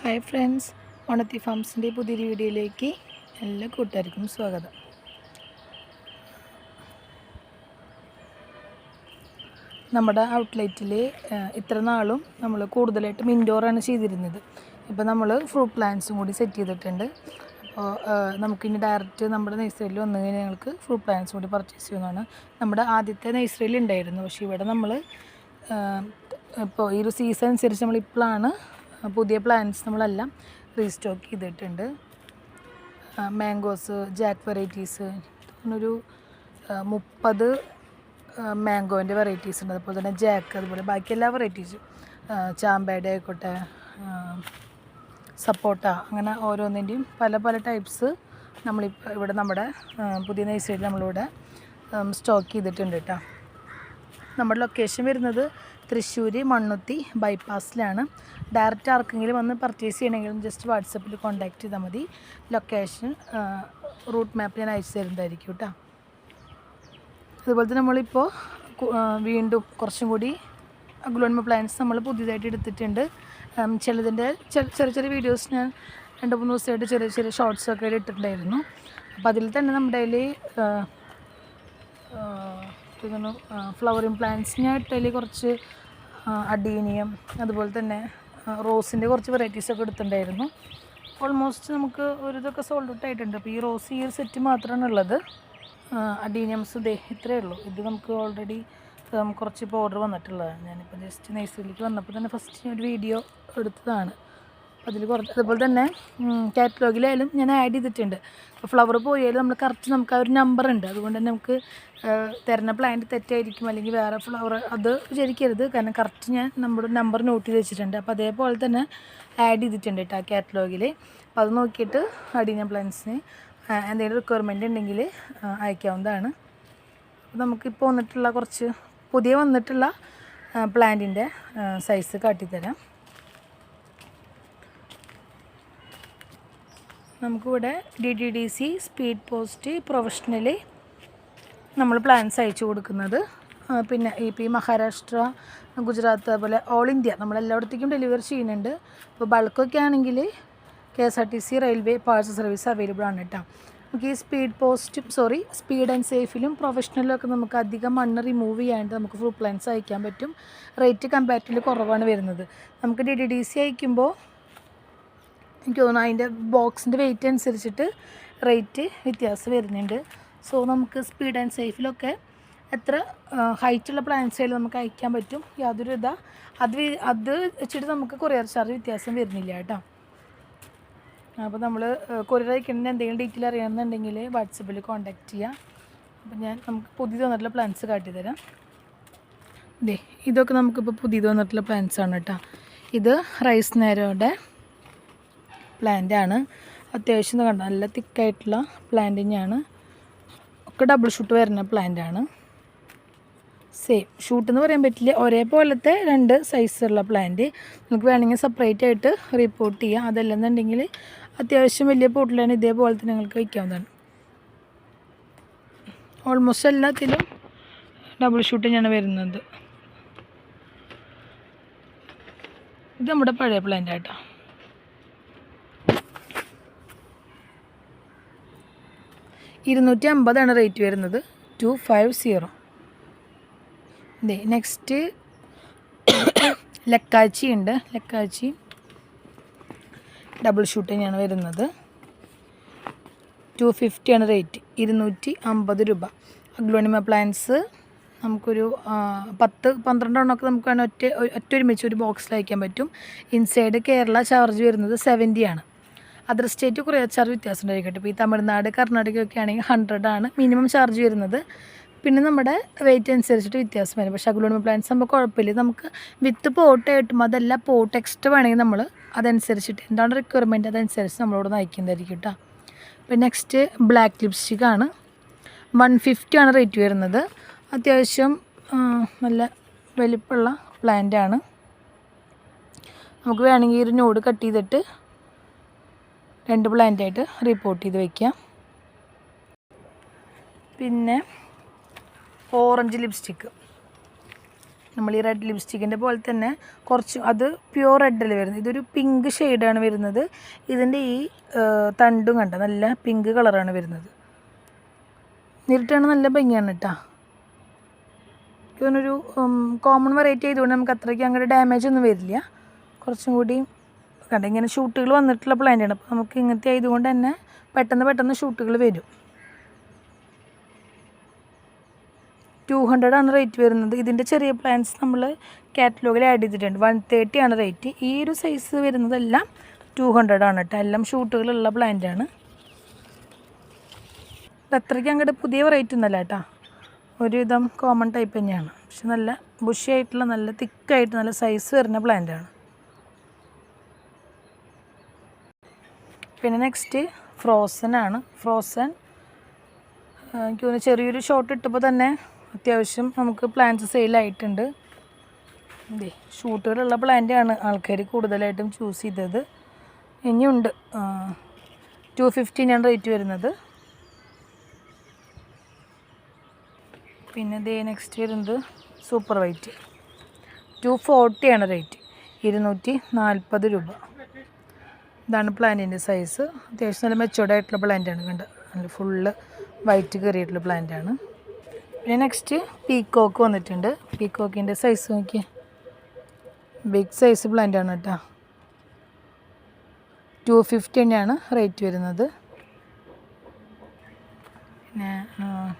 Hi friends, ഓണത്തി ഫാംസിൻ്റെ പുതിയൊരു വീഡിയോയിലേക്ക് എല്ലാ കൂട്ടുകാർക്കും സ്വാഗതം. നമ്മുടെ ഔട്ട്ലെറ്റിൽ ഇത്ര നാളും നമ്മൾ കൂടുതലായിട്ടും ഇൻഡോറാണ് ചെയ്തിരുന്നത്. ഇപ്പോൾ നമ്മൾ ഫ്രൂട്ട് പ്ലാന്റ്സും കൂടി സെറ്റ് ചെയ്തിട്ടുണ്ട്. അപ്പോൾ നമുക്കിനി ഡയറക്റ്റ് നമ്മുടെ നഴ്സറിയിൽ വന്നു കഴിഞ്ഞാൽ ഞങ്ങൾക്ക് ഫ്രൂട്ട് പ്ലാന്റ്സ് കൂടി പർച്ചേസ് ചെയ്യുന്നതാണ്. നമ്മുടെ ആദ്യത്തെ നഴ്സറിയിൽ ഉണ്ടായിരുന്നു, പക്ഷേ ഇവിടെ നമ്മൾ ഇപ്പോൾ ഈ ഒരു സീസൺ അനുസരിച്ച് നമ്മളിപ്പോഴാണ് പുതിയ പ്ലാന്റ്സ് നമ്മളെല്ലാം റീസ്റ്റോക്ക് ചെയ്തിട്ടുണ്ട്. മാംഗോസ്, ജാക്ക് വെറൈറ്റീസ്, ഒരു 30 മാംഗോൻ്റെ വെറൈറ്റീസ് ഉണ്ട്. അതുപോലെ തന്നെ ജാക്ക്, അതുപോലെ ബാക്കി എല്ലാ വെറൈറ്റീസും, ചാമ്പയുടെ ആയിക്കോട്ടെ, സപ്പോട്ട, അങ്ങനെ ഓരോന്നിൻ്റെയും പല പല ടൈപ്സ് നമ്മളിപ്പോൾ ഇവിടെ നമ്മുടെ പുതിയ നഴ്സറിയിൽ നമ്മളിവിടെ സ്റ്റോക്ക് ചെയ്തിട്ടുണ്ട് കേട്ടോ. നമ്മുടെ ലൊക്കേഷൻ വരുന്നത് തൃശ്ശൂർ മണ്ണുത്തി ബൈപ്പാസിലാണ്. ഡയറക്റ്റ് ആർക്കെങ്കിലും വന്ന് പർച്ചേസ് ചെയ്യണമെങ്കിലും ജസ്റ്റ് വാട്സപ്പിൽ കോൺടാക്റ്റ് ചെയ്താൽ മതി. ലൊക്കേഷൻ റൂട്ട് മാപ്പ് ഞാൻ അയച്ചു തരുന്നതായിരിക്കും കേട്ടോ. അതുപോലെ തന്നെ നമ്മളിപ്പോൾ വീണ്ടും കുറച്ചും കൂടി അഗ്ലോണിമ പ്ലാന്റ്സ് നമ്മൾ പുതിയതായിട്ട് എടുത്തിട്ടുണ്ട്. ചിലതിൻ്റെ ചെറിയ ചെറിയ വീഡിയോസ് ഞാൻ 2-3 ദിവസമായിട്ട് ചെറിയ ചെറിയ ഷോർട്സൊക്കെ ഇട്ടിട്ടുണ്ടായിരുന്നു. അപ്പോൾ അതിൽ തന്നെ നമ്മുടെ കയ്യിൽ ഫ്ലവറിങ് പ്ലാന്റ്സ് ഞാൻ ഇട്ടതിൽ കുറച്ച് അഡീനിയം, അതുപോലെ തന്നെ റോസിൻ്റെ കുറച്ച് വെറൈറ്റീസൊക്കെ എടുത്തിട്ടുണ്ടായിരുന്നു. ഓൾമോസ്റ്റ് നമുക്ക് ഒരു ഇതൊക്കെ സോൾഡ് ഔട്ട് ആയിട്ടുണ്ട്. അപ്പോൾ ഈ റോസ് ഈ ഒരു സെറ്റ് മാത്രമാണ് ഉള്ളത്. അഡീനിയംസ് ഇത്രയേ ഉള്ളൂ. ഇത് നമുക്ക് ഓൾറെഡി കുറച്ച് ഇപ്പോൾ ഓർഡർ വന്നിട്ടുള്ളതാണ്. ഞാനിപ്പോൾ ജസ്റ്റ് നഴ്സറിയിലേക്ക് വന്നപ്പോൾ തന്നെ ഫസ്റ്റ് ഒരു വീഡിയോ എടുത്തതാണ്. അതിൽ കുറച്ച് അതുപോലെ തന്നെ കാറ്റലോഗിലായാലും ഞാൻ ആഡ് ചെയ്തിട്ടുണ്ട്. ഇപ്പോൾ ഫ്ലവർ പോയാലും നമ്മൾ കറക്റ്റ് നമുക്ക് ആ ഒരു നമ്പർ ഉണ്ട്. അതുകൊണ്ട് തന്നെ നമുക്ക് തരുന്ന പ്ലാന്റ് തെറ്റായിരിക്കും, അല്ലെങ്കിൽ വേറെ ഫ്ലവർ അത് വിചാരിക്കരുത്. കാരണം കറക്റ്റ് ഞാൻ നമ്മുടെ നമ്പർ നോട്ട് ചെയ്ത് വെച്ചിട്ടുണ്ട്. അപ്പോൾ അതേപോലെ തന്നെ ആഡ് ചെയ്തിട്ടുണ്ട് കേട്ടോ ആ കാറ്റലോഗിൽ. അപ്പോൾ അത് നോക്കിയിട്ട് അഡീനിയം പ്ലാന്റ്സിന് എന്തെങ്കിലും റിക്വയർമെൻറ്റ് ഉണ്ടെങ്കിൽ അയക്കാവുന്നതാണ്. നമുക്കിപ്പോൾ വന്നിട്ടുള്ള കുറച്ച് പുതിയ വന്നിട്ടുള്ള പ്ലാന്റിൻ്റെ സൈസ് കാട്ടിത്തരാം. നമുക്കിവിടെ DDDC, സ്പീഡ് പോസ്റ്റ്, പ്രൊഫഷണൽ നമ്മൾ പ്ലാൻസ് അയച്ചു കൊടുക്കുന്നത്. പിന്നെ ഇപ്പോൾ ഈ മഹാരാഷ്ട്ര, ഗുജറാത്ത്, അതുപോലെ ഓൾ ഇന്ത്യ നമ്മളെല്ലായിടത്തേക്കും ഡെലിവറി ചെയ്യുന്നുണ്ട്. ഇപ്പോൾ ബൾക്കൊക്കെ ആണെങ്കിൽ KSRTC railway parcel service available ആണ് കേട്ടോ. നമുക്ക് ഈ സ്പീഡ് ആൻഡ് സേഫിലും പ്രൊഫഷണലിലും ഒക്കെ നമുക്ക് അധികം മണ്ണ് റിമൂവ് ചെയ്യാണ്ട് നമുക്ക് ഫ്രൂട്ട് പ്ലാന്റ്സ് അയക്കാൻ പറ്റും. റേറ്റ് കമ്പാരിറ്റീവ്ലി കുറവാണ് വരുന്നത്. നമുക്ക് DDDC അയക്കുമ്പോൾ എനിക്ക് തോന്നുന്നു അതിൻ്റെ ബോക്സിൻ്റെ വെയിറ്റ് അനുസരിച്ചിട്ട് റേറ്റ് വ്യത്യാസം വരുന്നുണ്ട്. സോ നമുക്ക് സ്പീഡ് ആൻഡ് സേഫിലൊക്കെ എത്ര ഹൈറ്റുള്ള പ്ലാന്റ്സുകൾ നമുക്ക് അയക്കാൻ പറ്റും. യാതൊരു അത് വെച്ചിട്ട് നമുക്ക് കൊറിയർ ചാർജ് വ്യത്യാസം വരുന്നില്ല കേട്ടോ. അപ്പോൾ നമ്മൾ കൊറിയർ അയക്കുന്നതിന് എന്തെങ്കിലും ഡീറ്റെയിൽ അറിയണമെന്നുണ്ടെങ്കിൽ വാട്സപ്പിൽ കോൺടാക്റ്റ് ചെയ്യാം. അപ്പോൾ നമുക്ക് പുതിയത് വന്നിട്ടുള്ള പ്ലാന്റ്സ് കാട്ടിത്തരാം. ഇതൊക്കെ നമുക്കിപ്പോൾ പുതിയത് വന്നിട്ടുള്ള പ്ലാന്റ്സ് ആണ് കേട്ടോ. ഇത് റൈസ് നേരോയുടെ പ്ലാന്റാണ്. അത്യാവശ്യം കണ്ട നല്ല തിക്കായിട്ടുള്ള പ്ലാന്റിങ്ങാണ്. ഒക്കെ ഡബിൾ ഷൂട്ട് വരുന്ന പ്ലാന്റാണ്. സെയിം ഷൂട്ട് എന്ന് പറയാൻ പറ്റില്ല, ഒരേപോലത്തെ 2 സൈസുള്ള പ്ലാന്റ്. നമുക്ക് വേണമെങ്കിൽ സെപ്പറേറ്റ് ആയിട്ട് റിപ്പോർട്ട് ചെയ്യാം. അതല്ലെന്നുണ്ടെങ്കിൽ അത്യാവശ്യം വലിയ പോട്ടിലാണ് ഇതേപോലെ തന്നെ നിങ്ങൾക്ക് വയ്ക്കാവുന്നതാണ്. ഓൾമോസ്റ്റ് എല്ലാത്തിലും ഡബിൾ ഷൂട്ട് തന്നെയാണ് വരുന്നത്. ഇത് നമ്മുടെ പഴയ പ്ലാന്റ് ആട്ടോ. $250 റേറ്റ് വരുന്നത്. 250. നെക്സ്റ്റ് ലക്കാച്ചി ഉണ്ട്. ലക്കാച്ചി ഡബിൾ ഷൂട്ട് തന്നെയാണ് വരുന്നത്. 250 റേറ്റ്. 250 രൂപ. അഗ്ലോണിമ പ്ലാന്റ്സ് നമുക്കൊരു 10-12 എണ്ണമൊക്കെ നമുക്ക് വേണമെങ്കിൽ ഒറ്റൊരുമിച്ച് ഒരു ബോക്സിൽ അയക്കാൻ പറ്റും. ഇൻസൈഡ് കേരള ചാർജ് വരുന്നത് 70 അതർ സ്റ്റേറ്റ് കുറേ ചാർജ് വ്യത്യാസം ഉണ്ടായിരിക്കട്ടെ. ഇപ്പോൾ ഈ തമിഴ്നാട്, കർണാടക ഒക്കെ ആണെങ്കിൽ 100 മിനിമം ചാർജ് വരുന്നത്. പിന്നെ നമ്മുടെ വെയിറ്റ് അനുസരിച്ചിട്ട് വ്യത്യാസം വരും. പക്ഷേ അഗ്ലോണിമ പ്ലാന്റ്സ് നമുക്ക് കുഴപ്പമില്ല. നമുക്ക് വിത്ത് പോട്ട് കിട്ടും. അതല്ല പോട്ട് എക്സ്ട്രാ വേണമെങ്കിൽ നമ്മൾ അതനുസരിച്ചിട്ട് എന്താണ് റിക്വയർമെൻറ്റ് അതനുസരിച്ച് നമ്മളോട് നയിക്കുന്നതായിരിക്കും കേട്ടോ. പിന്നെ നെക്സ്റ്റ് ബ്ലാക്ക് ലിപ്സ്റ്റിക്കാണ്. 150 റേറ്റ് വരുന്നത്. അത്യാവശ്യം നല്ല വലിപ്പമുള്ള പ്ലാന്റാണ്. നമുക്ക് വേണമെങ്കിൽ ഒരു നോഡ് കട്ട് ചെയ്തിട്ട് 2 പ്ലാന്റായിട്ട് റിപ്പോർട്ട് ചെയ്ത് വയ്ക്കാം. പിന്നെ ഓറഞ്ച് ലിപ്സ്റ്റിക്ക് നമ്മൾ ഈ റെഡ് ലിപ്സ്റ്റിക്കിൻ്റെ പോലെ തന്നെ കുറച്ച് അത് പ്യുവർ റെഡല്ലേ വരുന്നത്. ഇതൊരു പിങ്ക് ഷെയ്ഡാണ് വരുന്നത്. ഇതിൻ്റെ ഈ തണ്ടും കണ്ട നല്ല പിങ്ക് കളറാണ് വരുന്നത്. നേരിട്ടാണ് നല്ല ഭംഗിയാണ് കേട്ടോ. ഇതൊന്നൊരു കോമൺ വെറൈറ്റി ആയതുകൊണ്ട് നമുക്ക് അത്രയ്ക്ക് അങ്ങോട്ട് ഡാമേജ് ഒന്നും വരില്ല. കുറച്ചും കൂടി കണ്ട ഇങ്ങനെ ഷൂട്ടുകൾ വന്നിട്ടുള്ള പ്ലാന്റാണ്. അപ്പോൾ നമുക്ക് ഇങ്ങനത്തെ ആയതുകൊണ്ട് തന്നെ പെട്ടെന്ന് ഷൂട്ടുകൾ വരും. 200 ആണ് റേറ്റ് വരുന്നത്. ഇതിൻ്റെ ചെറിയ പ്ലാന്റ്സ് നമ്മൾ കാറ്റലോഗിൽ ആഡ് ചെയ്തിട്ടുണ്ട്. 130 ആണ് റേറ്റ്. ഈ ഒരു സൈസ് വരുന്നതെല്ലാം 200 ആണ് കേട്ടോ. എല്ലാം ഷൂട്ടുകളുള്ള പ്ലാന്റാണ്. ഇത് അത്രയ്ക്ക് അങ്ങോട്ട് പുതിയ വെറൈറ്റി ഒന്നല്ല കേട്ടോ. ഒരുവിധം കോമൺ ടൈപ്പ് തന്നെയാണ്. പക്ഷെ നല്ല ബുഷി ആയിട്ടുള്ള നല്ല തിക്കായിട്ട് നല്ല സൈസ് വരുന്ന പ്ലാന്റാണ്. പിന്നെ നെക്സ്റ്റ് ഫ്രോസൺ ആണ്. ഫ്രോസൺ എനിക്ക് തോന്നുന്നു ചെറിയൊരു ഷോട്ട് ഇട്ടപ്പോൾ തന്നെ അത്യാവശ്യം നമുക്ക് പ്ലാന്റ്സ് സെയിലായിട്ടുണ്ട്. ഇതേ ഷൂട്ടുകളുള്ള പ്ലാന്റാണ് ആൾക്കാർ കൂടുതലായിട്ടും ചൂസ് ചെയ്തത്. ഇനിയുണ്ട് 250 റേറ്റ് വരുന്നത്. പിന്നെ ഇതേ നെക്സ്റ്റ് വരുന്നത് സൂപ്പർ വൈറ്റ് 240 ആണ് റേറ്റ്. 240 രൂപ. ഇതാണ് പ്ലാന്റിൻ്റെ സൈസ്. അത്യാവശ്യം നല്ല മെച്ചോർഡ് ആയിട്ടുള്ള പ്ലാന്റാണ്. കണ്ട നല്ല ഫുള്ള് വൈറ്റ് കയറിയിട്ടുള്ള പ്ലാന്റാണ്. പിന്നെ നെക്സ്റ്റ് പീക്കോക്ക് വന്നിട്ടുണ്ട്. പീക്കോക്കിൻ്റെ സൈസ് നോക്കി ബിഗ് സൈസ് പ്ലാന്റാണ് കേട്ടോ. 250 തന്നെയാണ് റേറ്റ് വരുന്നത്. പിന്നെ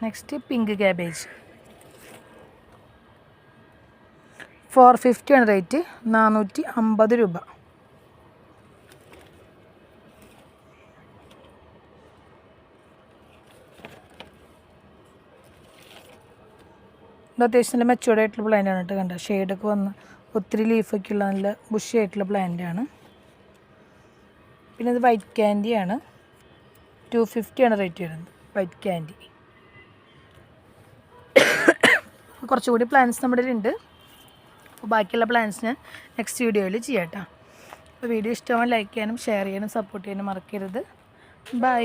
നെക്സ്റ്റ് പിങ്ക് ക്യാബേജ് 450 ആണ് റേറ്റ്. 450 രൂപ. ഇത് അത്യാവശ്യം നല്ല മെച്ചോർഡ് ആയിട്ടുള്ള പ്ലാന്റാണ് കേട്ടോ. കണ്ട ഷെയ്ഡൊക്കെ വന്ന് ഒത്തിരി ലീഫൊക്കെ ഉള്ള നല്ല ബുഷി ആയിട്ടുള്ള പ്ലാന്റാണ്. പിന്നെ ഇത് വൈറ്റ് ക്യാൻഡിയാണ്. 250 ആണ് റേറ്റ് വരുന്നത്. White candy. കുറച്ചുകൂടി പ്ലാന്റ്സ് നമ്മുടെ ഉണ്ട്. അപ്പോൾ ബാക്കിയുള്ള പ്ലാന്റ്സ് ഞാൻ നെക്സ്റ്റ് വീഡിയോയിൽ ചെയ്യാം കേട്ടോ. അപ്പോൾ വീഡിയോ ഇഷ്ടമാവാൻ ലൈക്ക് ചെയ്യാനും ഷെയർ ചെയ്യാനും സപ്പോർട്ട് ചെയ്യാനും മറക്കരുത്. ബൈ.